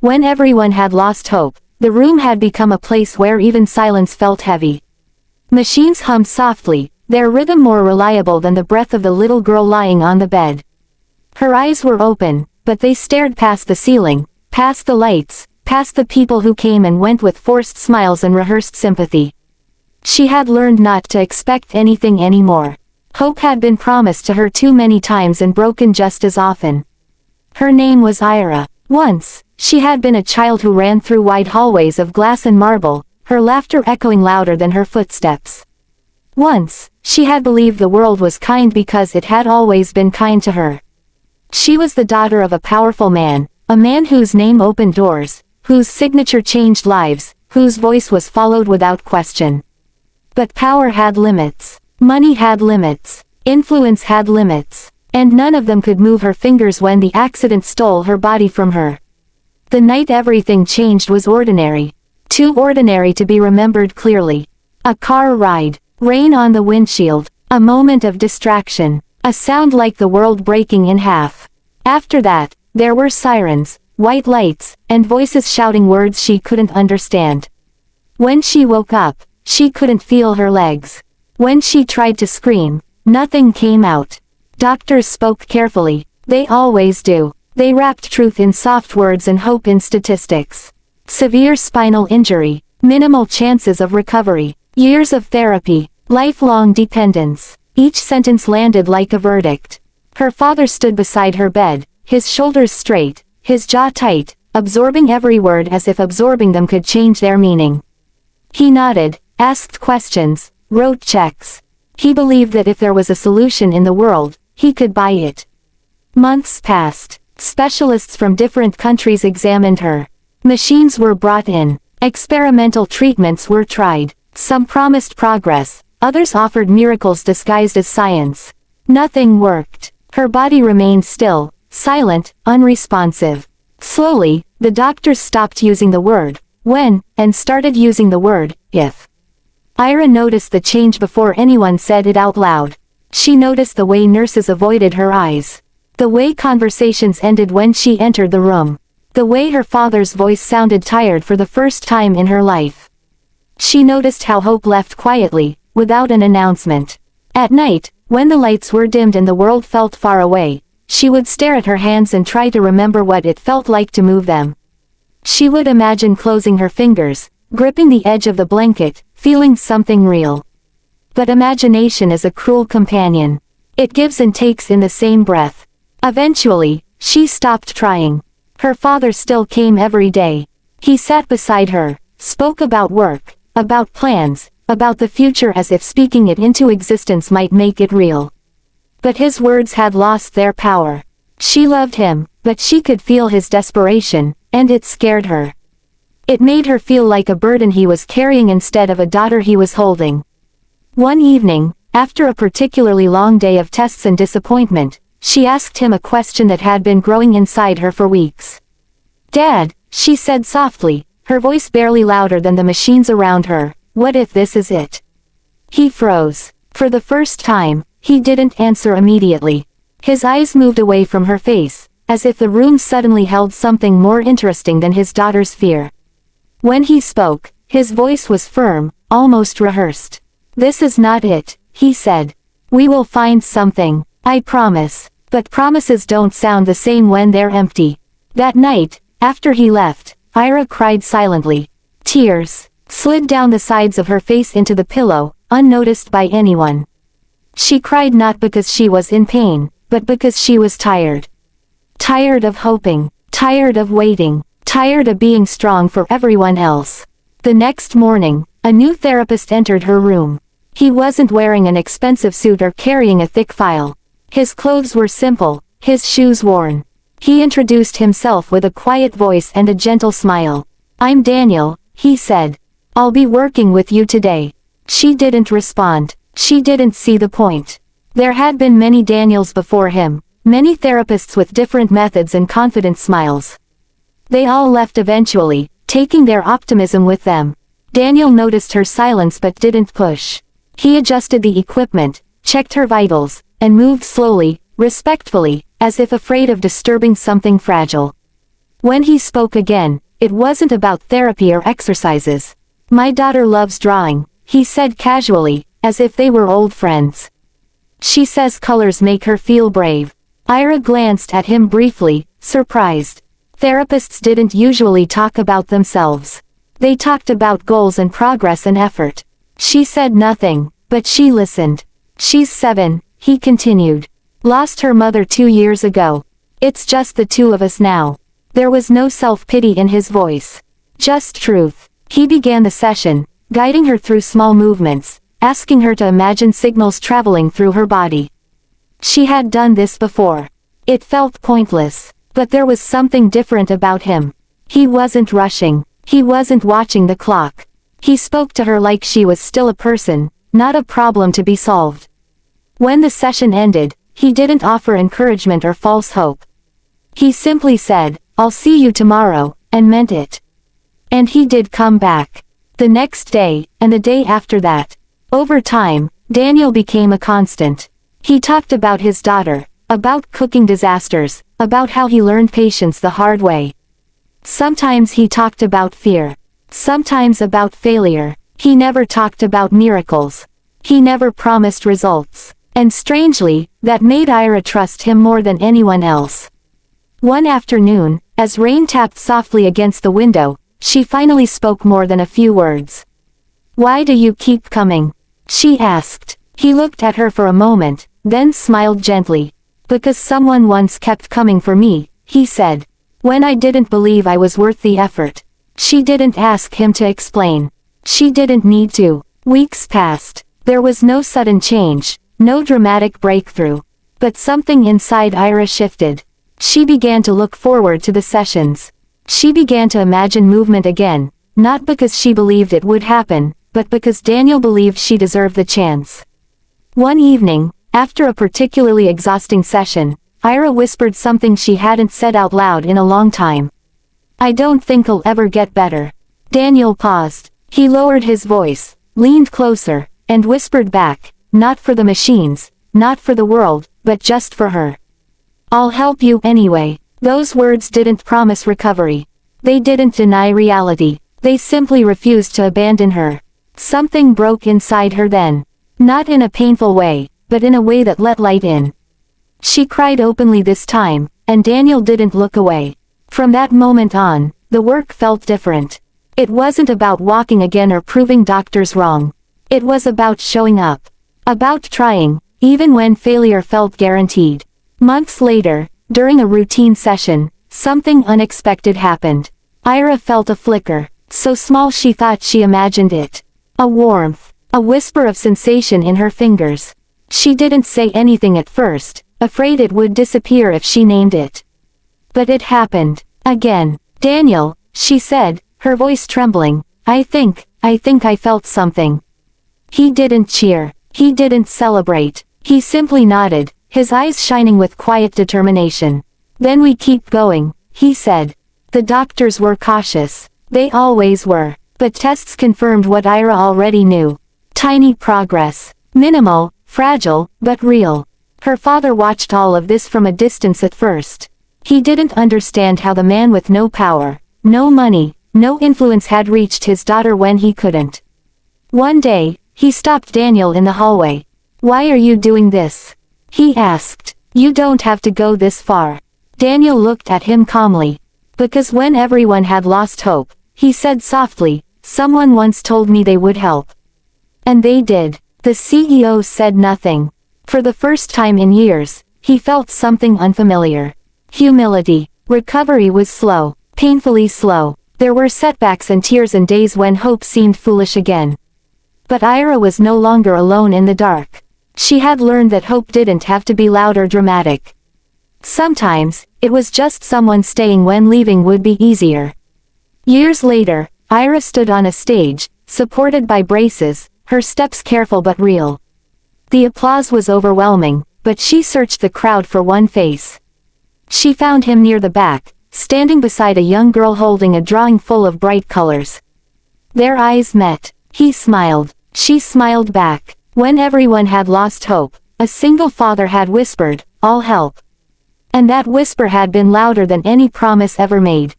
When everyone had lost hope, the room had become a place where even silence felt heavy. Machines hummed softly, their rhythm more reliable than the breath of the little girl lying on the bed. Her eyes were open, but they stared past the ceiling, past the lights, past the people who came and went with forced smiles and rehearsed sympathy. She had learned not to expect anything anymore. Hope had been promised to her too many times and broken just as often. Her name was Ira. Once, she had been a child who ran through wide hallways of glass and marble, her laughter echoing louder than her footsteps. Once, she had believed the world was kind because it had always been kind to her. She was the daughter of a powerful man, a man whose name opened doors, whose signature changed lives, whose voice was followed without question. But power had limits. Money had limits. Influence had limits. And none of them could move her fingers when the accident stole her body from her. The night everything changed was ordinary. Too ordinary to be remembered clearly. A car ride, rain on the windshield, a moment of distraction, a sound like the world breaking in half. After that, there were sirens, white lights, and voices shouting words she couldn't understand. When she woke up, she couldn't feel her legs. When she tried to scream, nothing came out. Doctors spoke carefully. They always do. They wrapped truth in soft words and hope in statistics. Severe spinal injury, minimal chances of recovery, years of therapy, lifelong dependence. Each sentence landed like a verdict. Her father stood beside her bed, his shoulders straight, his jaw tight, absorbing every word as if absorbing them could change their meaning. He nodded, asked questions, wrote checks. He believed that if there was a solution in the world, he could buy it. Months passed. Specialists from different countries examined her. Machines were brought in. Experimental treatments were tried. Some promised progress, others offered miracles disguised as science. Nothing worked. Her body remained still, silent, unresponsive. Slowly, the doctors stopped using the word when, and started using the word if. Ira noticed the change before anyone said it out loud. She noticed the way nurses avoided her eyes. The way conversations ended when she entered the room. The way her father's voice sounded tired for the first time in her life. She noticed how hope left quietly, without an announcement. At night, when the lights were dimmed and the world felt far away, she would stare at her hands and try to remember what it felt like to move them. She would imagine closing her fingers, gripping the edge of the blanket, feeling something real. But imagination is a cruel companion. It gives and takes in the same breath. Eventually, she stopped trying. Her father still came every day. He sat beside her, spoke about work, about plans, about the future as if speaking it into existence might make it real. But his words had lost their power. She loved him, but she could feel his desperation, and it scared her. It made her feel like a burden he was carrying instead of a daughter he was holding. One evening, after a particularly long day of tests and disappointment, she asked him a question that had been growing inside her for weeks. "Dad," she said softly, her voice barely louder than the machines around her, "what if this is it?" He froze. For the first time, he didn't answer immediately. His eyes moved away from her face, as if the room suddenly held something more interesting than his daughter's fear. When he spoke, his voice was firm, almost rehearsed. "This is not it," he said. "We will find something, I promise." But promises don't sound the same when they're empty. That night, after he left, Ira cried silently. Tears slid down the sides of her face into the pillow, unnoticed by anyone. She cried not because she was in pain, but because she was tired. Tired of hoping, tired of waiting, tired of being strong for everyone else. The next morning, a new therapist entered her room. He wasn't wearing an expensive suit or carrying a thick file. His clothes were simple, his shoes worn. He introduced himself with a quiet voice and a gentle smile. "I'm Daniel," he said. "I'll be working with you today." She didn't respond. She didn't see the point. There had been many Daniels before him, many therapists with different methods and confident smiles. They all left eventually, taking their optimism with them. Daniel noticed her silence but didn't push. He adjusted the equipment, checked her vitals, and moved slowly, respectfully, as if afraid of disturbing something fragile. When he spoke again, it wasn't about therapy or exercises. "My daughter loves drawing," he said casually, as if they were old friends. "She says colors make her feel brave." Ira glanced at him briefly, surprised. Therapists didn't usually talk about themselves. They talked about goals and progress and effort. She said nothing, but she listened. "She's 7, he continued. "Lost her mother 2 years ago. It's just the two of us now." There was no self-pity in his voice. Just truth. He began the session, guiding her through small movements, asking her to imagine signals traveling through her body. She had done this before. It felt pointless, but there was something different about him. He wasn't rushing. He wasn't watching the clock. He spoke to her like she was still a person, not a problem to be solved. When the session ended, he didn't offer encouragement or false hope. He simply said, "I'll see you tomorrow," and meant it. And he did come back. The next day, and the day after that. Over time, Daniel became a constant. He talked about his daughter, about cooking disasters, about how he learned patience the hard way. Sometimes he talked about fear. Sometimes about failure. He never talked about miracles. He never promised results. And strangely, that made Ira trust him more than anyone else. One afternoon, as rain tapped softly against the window, she finally spoke more than a few words. "Why do you keep coming?" she asked. He looked at her for a moment, then smiled gently. "Because someone once kept coming for me," he said. "When I didn't believe I was worth the effort." She didn't ask him to explain. She didn't need to. Weeks passed. There was no sudden change, no dramatic breakthrough. But something inside Ira shifted. She began to look forward to the sessions. She began to imagine movement again, not because she believed it would happen, but because Daniel believed she deserved the chance. One evening, after a particularly exhausting session, Ira whispered something she hadn't said out loud in a long time. "I don't think I'll ever get better." Daniel paused. He lowered his voice, leaned closer, and whispered back, "Not for the machines, not for the world, but just for her. I'll help you anyway." Those words didn't promise recovery. They didn't deny reality. They simply refused to abandon her. Something broke inside her then. Not in a painful way, but in a way that let light in. She cried openly this time, and Daniel didn't look away. From that moment on, the work felt different. It wasn't about walking again or proving doctors wrong. It was about showing up. About trying, even when failure felt guaranteed. Months later, during a routine session, something unexpected happened. Ira felt a flicker, so small she thought she imagined it. A warmth, a whisper of sensation in her fingers. She didn't say anything at first, afraid it would disappear if she named it. But it happened. Again. "Daniel," she said, her voice trembling, I think I felt something." He didn't cheer. He didn't celebrate. He simply nodded, his eyes shining with quiet determination. "Then we keep going," he said. The doctors were cautious. They always were. But tests confirmed what Ira already knew. Tiny progress. Minimal, fragile, but real. Her father watched all of this from a distance at first. He didn't understand how the man with no power, no money, no influence had reached his daughter when he couldn't. One day, he stopped Daniel in the hallway. "Why are you doing this?" he asked. "You don't have to go this far." Daniel looked at him calmly. "Because when everyone had lost hope," he said softly, "someone once told me they would help. And they did." The CEO said nothing. For the first time in years, he felt something unfamiliar. Humility. Recovery was slow, painfully slow. There were setbacks and tears and days when hope seemed foolish again. But Ira was no longer alone in the dark. She had learned that hope didn't have to be loud or dramatic. Sometimes, it was just someone staying when leaving would be easier. Years later, Ira stood on a stage, supported by braces, her steps careful but real. The applause was overwhelming, but she searched the crowd for one face. She found him near the back, standing beside a young girl holding a drawing full of bright colors. Their eyes met. He smiled. She smiled back. When everyone had lost hope, a single father had whispered, "I'll help." And that whisper had been louder than any promise ever made.